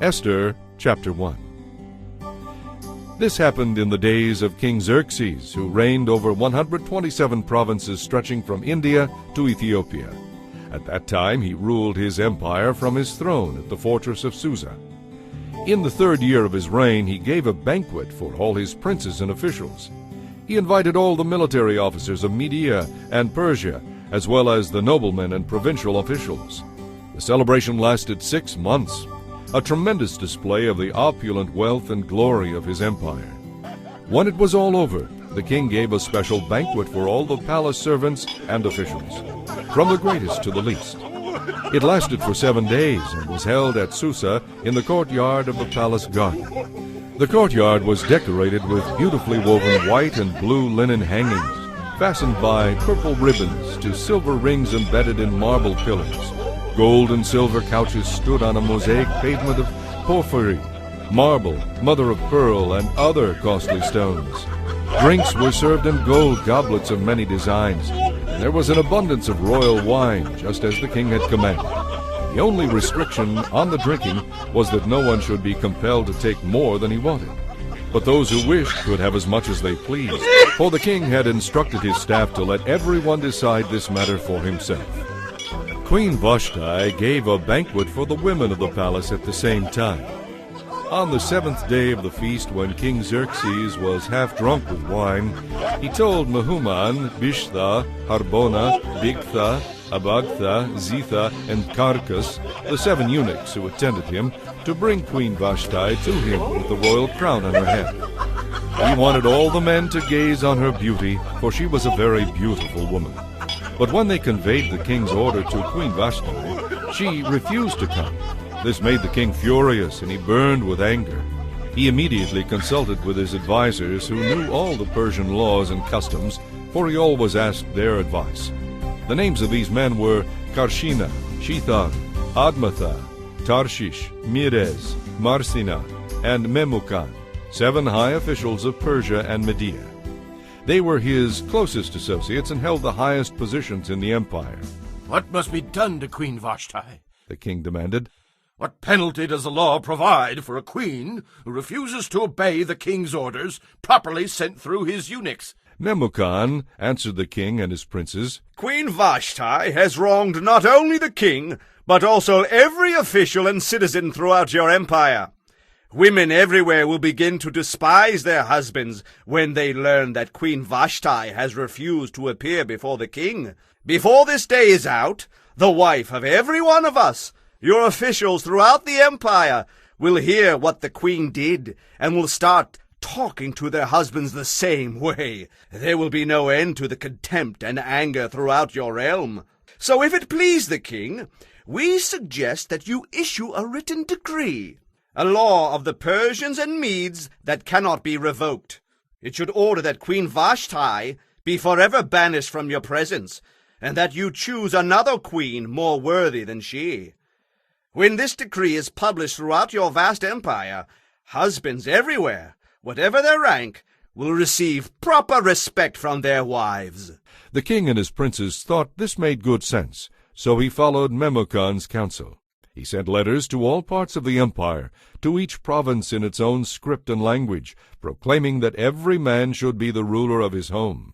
Esther chapter 1. This happened in the days of King Xerxes, who reigned over 127 provinces stretching from India to Ethiopia. At that time he ruled his empire from his throne at the fortress of Susa. In the 3rd year of his reign he gave a banquet for all his princes and officials. He invited all the military officers of Media and Persia, as well as the noblemen and provincial officials. The celebration lasted 6 months, a tremendous display of the opulent wealth and glory of his empire. When it was all over, the king gave a special banquet for all the palace servants and officials, from the greatest to the least. It lasted for 7 days and was held at Susa in the courtyard of the palace garden. The courtyard was decorated with beautifully woven white and blue linen hangings, fastened by purple ribbons to silver rings embedded in marble pillars. Gold and silver couches stood on a mosaic pavement of porphyry, marble, mother of pearl, and other costly stones. Drinks were served in gold goblets of many designs, and there was an abundance of royal wine, just as the king had commanded. The only restriction on the drinking was that no one should be compelled to take more than he wanted. But those who wished could have as much as they pleased, for the king had instructed his staff to let everyone decide this matter for himself. Queen Vashti gave a banquet for the women of the palace at the same time. On the 7th day of the feast, when King Xerxes was half drunk with wine, he told Mehuman, Bishta, Harbona, Bigtha, Abagtha, Zitha, and Carcas, the 7 eunuchs who attended him, to bring Queen Vashti to him with the royal crown on her head. He wanted all the men to gaze on her beauty, for she was a very beautiful woman. But when they conveyed the king's order to Queen Vashti, she refused to come. This made the king furious, and he burned with anger. He immediately consulted with his advisers, who knew all the Persian laws and customs, for he always asked their advice. The names of these men were Karshina, Shethar, Admatha, Tarshish, Meres, Marsina, and Memucan, 7 high officials of Persia and Media. They were his closest associates and held the highest positions in the empire. "What must be done to Queen Vashti?" the king demanded. "What penalty does the law provide for a queen who refuses to obey the king's orders properly sent through his eunuchs?" Memucan answered the king and his princes. "Queen Vashti has wronged not only the king, but also every official and citizen throughout your empire. Women everywhere will begin to despise their husbands when they learn that Queen Vashti has refused to appear before the king. Before this day is out, the wife of every one of us, your officials throughout the empire, will hear what the queen did and will start talking to their husbands the same way. There will be no end to the contempt and anger throughout your realm. So if it please the king, we suggest that you issue a written decree, a law of the Persians and Medes that cannot be revoked. It should order that Queen Vashti be forever banished from your presence, and that you choose another queen more worthy than she. When this decree is published throughout your vast empire, husbands everywhere, whatever their rank, will receive proper respect from their wives." The king and his princes thought this made good sense, so he followed Memucan's counsel. He sent letters to all parts of the empire, to each province in its own script and language, proclaiming that every man should be the ruler of his home.